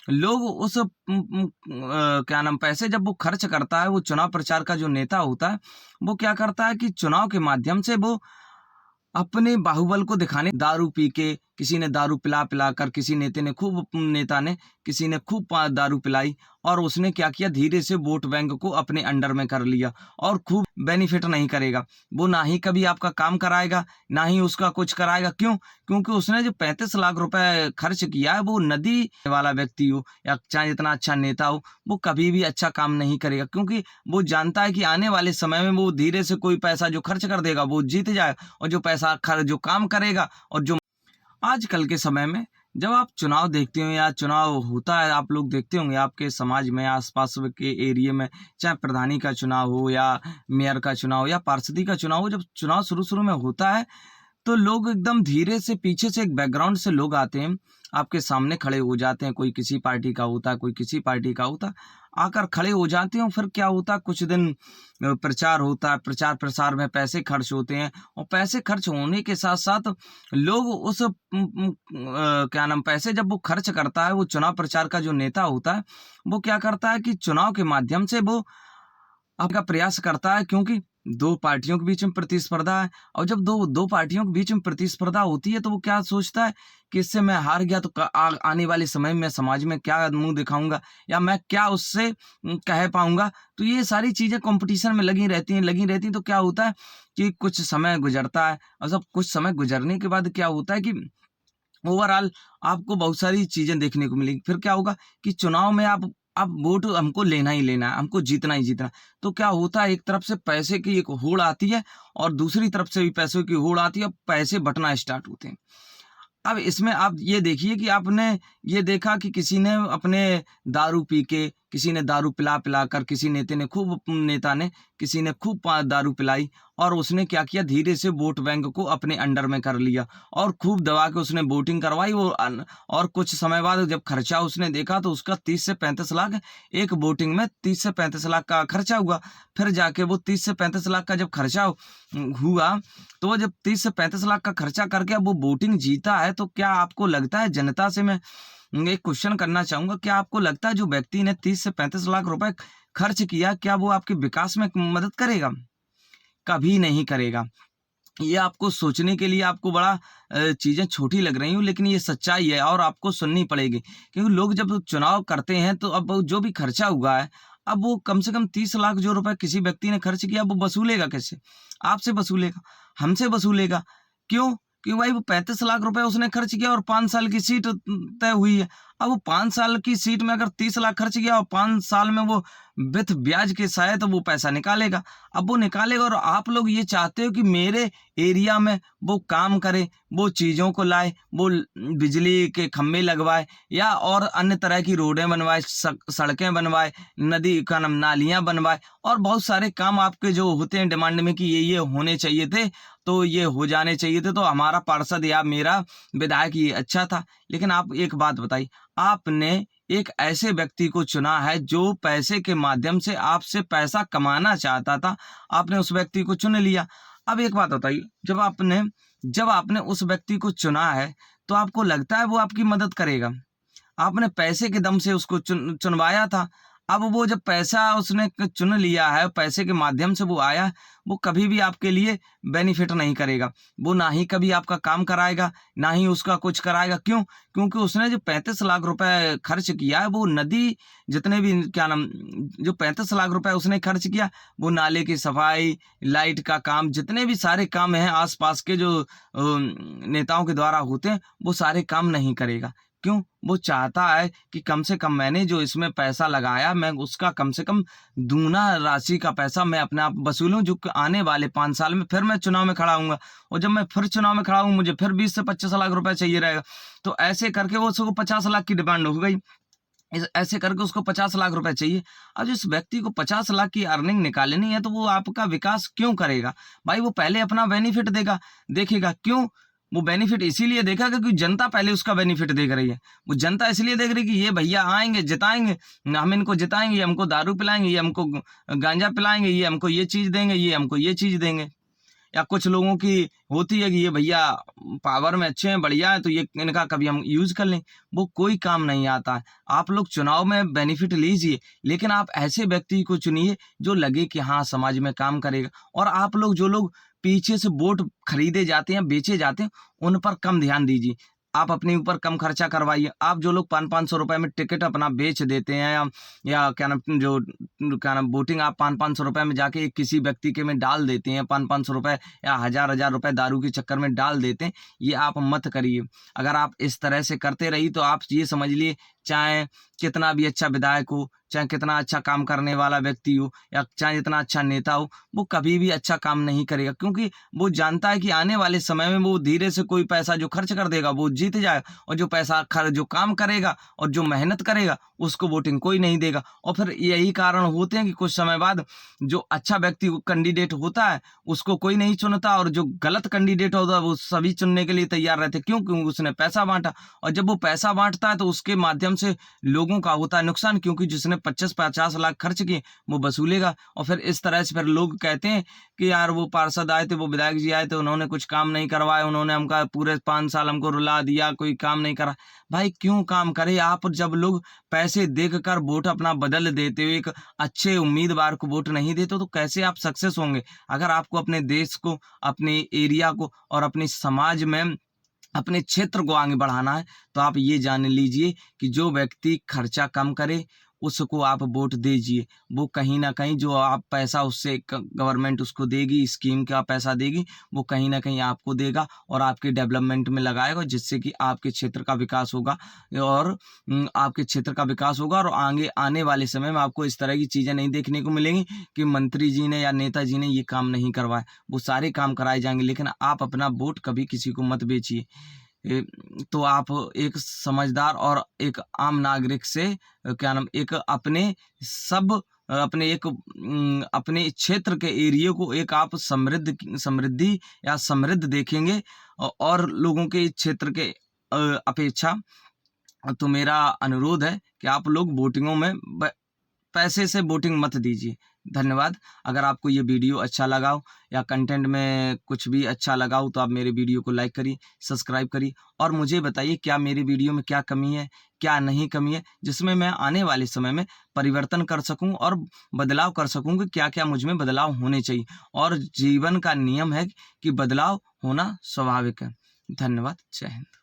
लोग उस क्या नाम पैसे जब वो खर्च करता है, वो चुनाव प्रचार का जो नेता होता है, वो क्या करता है कि चुनाव के माध्यम से वो अपने बाहुबल को दिखाने दारू पी के, किसी ने दारू पिला-पिला कर, नेता ने किसी ने खूब दारू पिलाई और उसने क्या किया, धीरे से वोट बैंक को अपने अंडर में कर लिया और खूब बेनिफिट नहीं करेगा। वो ना ही कभी आपका काम कराएगा, ना ही उसका कुछ कराएगा। क्यों? क्योंकि उसने जो 35 लाख रुपए खर्च किया है, वो नदी वाला व्यक्ति हो या चाहे जितना अच्छा नेता हो, वो कभी भी अच्छा काम नहीं करेगा, क्योंकि वो जानता है कि आने वाले समय में वो धीरे से कोई पैसा जो खर्च कर देगा, वो जीत जाएगा और जो पैसा जो काम करेगा और जो आजकल के समय में जब आप चुनाव देखते हो या चुनाव होता है, आप लोग देखते होंगे आपके समाज में, आसपास के एरिया में, चाहे प्रधानी का चुनाव हो या मेयर का चुनाव हो या पार्षदी का चुनाव हो, जब चुनाव शुरू-शुरू में होता है, तो लोग एकदम धीरे से पीछे से एक बैकग्राउंड से लोग आते हैं, आपके सामने खड़े हो जाते हैं, कोई किसी पार्टी का होता है, कोई किसी पार्टी का होता है, आकर खड़े हो जाते हैं। फिर क्या होता है, कुछ दिन प्रचार होता है, प्रचार-प्रसार में पैसे खर्च होते हैं और पैसे खर्च होने के साथ-साथ लोग उस क्या नाम पैसे जब वो खर्च करता है, वो चुनाव प्रचार का जो नेता होता है, वो क्या करता है कि चुनाव के माध्यम से वो आपका प्रयास करता है, क्योंकि 2 पार्टियों के बीच में प्रतिस्पर्धा है और जब दो पार्टियों के बीच में प्रतिस्पर्धा होती है, तो वो क्या सोचता है कि इससे मैं हार गया तो आने वाले समय में समाज में क्या मुँह दिखाऊँगा या मैं क्या उससे कह पाऊँगा। तो ये सारी चीज़ें कॉम्पिटिशन में लगी रहती हैं, तो क्या होता है कि कुछ समय गुज़रता है और जब कुछ समय गुज़रने के बाद क्या होता है कि ओवरऑल आपको बहुत सारी चीज़ें देखने को मिलेंगी। फिर क्या होगा कि चुनाव में आप वोट हमको लेना ही लेना है, हमको जीतना ही जीतना है। तो क्या होता है, एक तरफ से पैसे की एक होड़ आती है और दूसरी तरफ से भी पैसों की होड़ आती है, और पैसे बँटना स्टार्ट होते हैं। अब इसमें आप ये देखिए कि आपने ये देखा कि किसी ने अपने दारू पी के, किसी ने दारू पिला-पिला कर, नेता ने किसी ने खूब दारू पिलाई और उसने क्या किया, धीरे से वोट बैंक को अपने अंडर में कर लिया और खूब दबा के उसने वोटिंग करवाई। और कुछ समय बाद जब खर्चा उसने देखा, तो उसका 30 से 35 लाख एक वोटिंग में 30 से 35 लाख का खर्चा हुआ। फिर जाके वो 30 से 35 लाख का जब खर्चा हुआ, तो वो जब 30 से 35 लाख का खर्चा करके अब वो वोटिंग जीता है, तो क्या आपको लगता है, जनता से मैं एक क्वेश्चन करना चाहूँगा, क्या आपको लगता है जो व्यक्ति ने 30 से 35 लाख रुपए खर्च किया, क्या वो आपके विकास में मदद करेगा? कभी नहीं करेगा। ये आपको सोचने के लिए आपको बड़ा चीज़ें छोटी लग रही हों, लेकिन ये सच्चाई है और आपको सुननी पड़ेगी। क्योंकि लोग जब चुनाव करते हैं, तो अब वो जो भी खर्चा हुआ है, अब वो कम से कम 30 लाख जो रुपए किसी व्यक्ति ने खर्च किया, वो वसूलेगा कैसे? आपसे वसूलेगा, हमसे वसूलेगा। क्यों? कि भाई वो 35 लाख रुपए उसने खर्च किया और 5 साल की सीट तय हुई है। अब वो 5 साल की सीट में अगर 30 लाख खर्च किया और 5 साल में वो विथ ब्याज के सहायता वो पैसा निकालेगा। अब वो निकालेगा और आप लोग ये चाहते हो कि मेरे एरिया में वो काम करे, वो चीज़ों को लाए, वो बिजली के खंभे लगवाए या और अन्य तरह की रोडें बनवाए, सड़कें बनवाए, नदी का नालियाँ बनवाए और बहुत सारे काम आपके जो होते हैं डिमांड में कि ये होने चाहिए थे, तो ये हो जाने चाहिए थे, तो हमारा पार्षद या मेरा विधायक ये अच्छा था। लेकिन आप एक बात बताइए, आपने एक ऐसे व्यक्ति को चुना है जो पैसे के माध्यम से आपसे पैसा कमाना चाहता था, आपने उस व्यक्ति को चुन लिया। अब एक बात बताइए, जब आपने उस व्यक्ति को चुना है, तो आपको लगता है वो आपकी मदद करेगा? आपने पैसे के दम से उसको चुनवाया था। अब वो जब पैसा उसने चुन लिया है, पैसे के माध्यम से वो आया, वो कभी भी आपके लिए बेनिफिट नहीं करेगा। वो ना ही कभी आपका काम कराएगा, ना ही उसका कुछ कराएगा। क्यों? क्योंकि उसने जो 35 लाख रुपए खर्च किया है, वो नदी जितने भी क्या नाम जो 35 लाख रुपए उसने खर्च किया, वो नाले की सफाई, लाइट का काम, जितने भी सारे काम हैं आस-पास के जो नेताओं के द्वारा होते हैं, वो सारे काम नहीं करेगा। क्यों? वो चाहता है कि कम से कम मैंने जो इसमें पैसा लगाया, मैं उसका कम से कम दूना राशि का पैसा मैं अपने आप वसूलूँ, जो कि आने वाले 5 साल में फिर मैं चुनाव में खड़ा होऊँगा और जब मैं फिर चुनाव में खड़ा हूँ, मुझे फिर 20 से 25 लाख रुपए चाहिए रहेगा। तो ऐसे करके वो उसको 50 लाख की डिमांड हो गई। ऐसे करके उसको 50 लाख रुपए चाहिए। अब जिस व्यक्ति को 50 लाख की अर्निंग निकालनी है, तो वो आपका विकास क्यों करेगा? भाई वो पहले अपना बेनिफिट देखेगा। क्यों? वो बेनिफिट इसीलिए देखा क्योंकि जनता पहले उसका बेनिफिट देख रही है। वो जनता इसलिए देख रही है कि ये भैया आएँगे, जिताएँगे, हम इनको जिताएँगे, ये हमको दारू पिलाएँगे, ये हमको गांजा पिलाएँगे, ये हमको ये चीज़ देंगे, ये हमको ये चीज़ देंगे। या कुछ लोगों की होती है कि ये भैया पावर में अच्छे हैं, बढ़िया है, तो ये इनका कभी हम यूज कर लें, वो कोई काम नहीं आता है। आप लोग चुनाव में बेनिफिट लीजिए, लेकिन आप ऐसे व्यक्ति को चुनिए जो लगे कि हाँ समाज में काम करेगा। और आप लोग जो लोग पीछे से वोट खरीदे जाते हैं, बेचे जाते हैं, उन पर कम ध्यान दीजिए। आप अपने ऊपर कम खर्चा करवाइए। आप जो लोग 500-500 रुपए में टिकट अपना बेच देते हैं, या क्या नाम जो क्या नाम वोटिंग आप 500-500 रुपए में जाके किसी व्यक्ति के में डाल देते हैं, 500-500 रुपए या 1000-1000 रुपए दारू के चक्कर में डाल देते हैं, ये आप मत करिए। अगर आप इस तरह से करते रही तो आप ये समझ लिए, चाहे कितना भी अच्छा विधायक हो, चाहे कितना अच्छा काम करने वाला व्यक्ति हो, या चाहे जितना अच्छा नेता हो, वो कभी भी अच्छा काम नहीं करेगा, क्योंकि वो जानता है कि आने वाले समय में वो धीरे से कोई पैसा जो खर्च कर देगा वो जीत जाएगा, और जो पैसा जो काम करेगा और जो मेहनत करेगा उसको वोटिंग कोई नहीं देगा। और फिर यही कारण होते हैं कि कुछ समय बाद जो अच्छा व्यक्ति कैंडिडेट होता है उसको कोई नहीं चुनता, और जो गलत कैंडिडेट होता है वो सभी चुनने के लिए तैयार रहते, क्यों? क्योंकि उसने पैसा बांटा, और जब वो पैसा बांटता है तो उसके माध्यम से लोगों का होता है नुकसान, क्योंकि जिसने 25-50 लाख खर्च किए वो वसूलेगा। और फिर इस तरह से फिर लोग कहते हैं कि यार वो पार्षद आए थे, वो विधायक जी आए थे, उन्होंने कुछ काम नहीं करवाया, उन्होंने हमका पूरे 5 साल हमको रुला दिया, कोई काम नहीं करा। भाई क्यों काम करे? आप जब लोग पैसे देखकर वोट अपना बदल देते हो, एक अच्छे उम्मीदवार को वोट नहीं देते हो, तो कैसे आप सक्सेस होंगे? अगर आपको अपने देश को, अपने एरिया को और अपने समाज में अपने क्षेत्र को आगे बढ़ाना है, तो आप ये जान लीजिए कि जो व्यक्ति खर्चा कम करे उसको आप वोट दीजिए। वो कहीं ना कहीं जो आप पैसा उससे गवर्नमेंट उसको देगी, स्कीम का पैसा देगी, वो कहीं ना कहीं आपको देगा और आपके डेवलपमेंट में लगाएगा, जिससे कि आपके क्षेत्र का विकास होगा। और आपके क्षेत्र का विकास होगा, और आगे आने वाले समय में आपको इस तरह की चीज़ें नहीं देखने को मिलेंगी कि मंत्री जी ने या नेताजी ने ये काम नहीं करवाए। वो सारे काम कराए जाएंगे, लेकिन आप अपना वोट कभी किसी को मत बेचिए। तो आप एक समझदार और एक आम नागरिक से क्या नाम एक अपने सब अपने एक अपने क्षेत्र के एरिया को एक आप समृद्धि या समृद्ध देखेंगे, और लोगों के क्षेत्र के अपेक्षा। तो मेरा अनुरोध है कि आप लोग वोटिंगों में पैसे से वोटिंग मत दीजिए। धन्यवाद। अगर आपको ये वीडियो अच्छा लगा हो या कंटेंट में कुछ भी अच्छा लगा हो तो आप मेरे वीडियो को लाइक करिए, सब्सक्राइब करिए, और मुझे बताइए क्या मेरे वीडियो में क्या कमी है, क्या नहीं कमी है, जिसमें मैं आने वाले समय में परिवर्तन कर सकूं और बदलाव कर सकूं कि क्या-क्या मुझ में बदलाव होने चाहिए। और जीवन का नियम है कि बदलाव होना स्वाभाविक है। धन्यवाद। जय हिंद।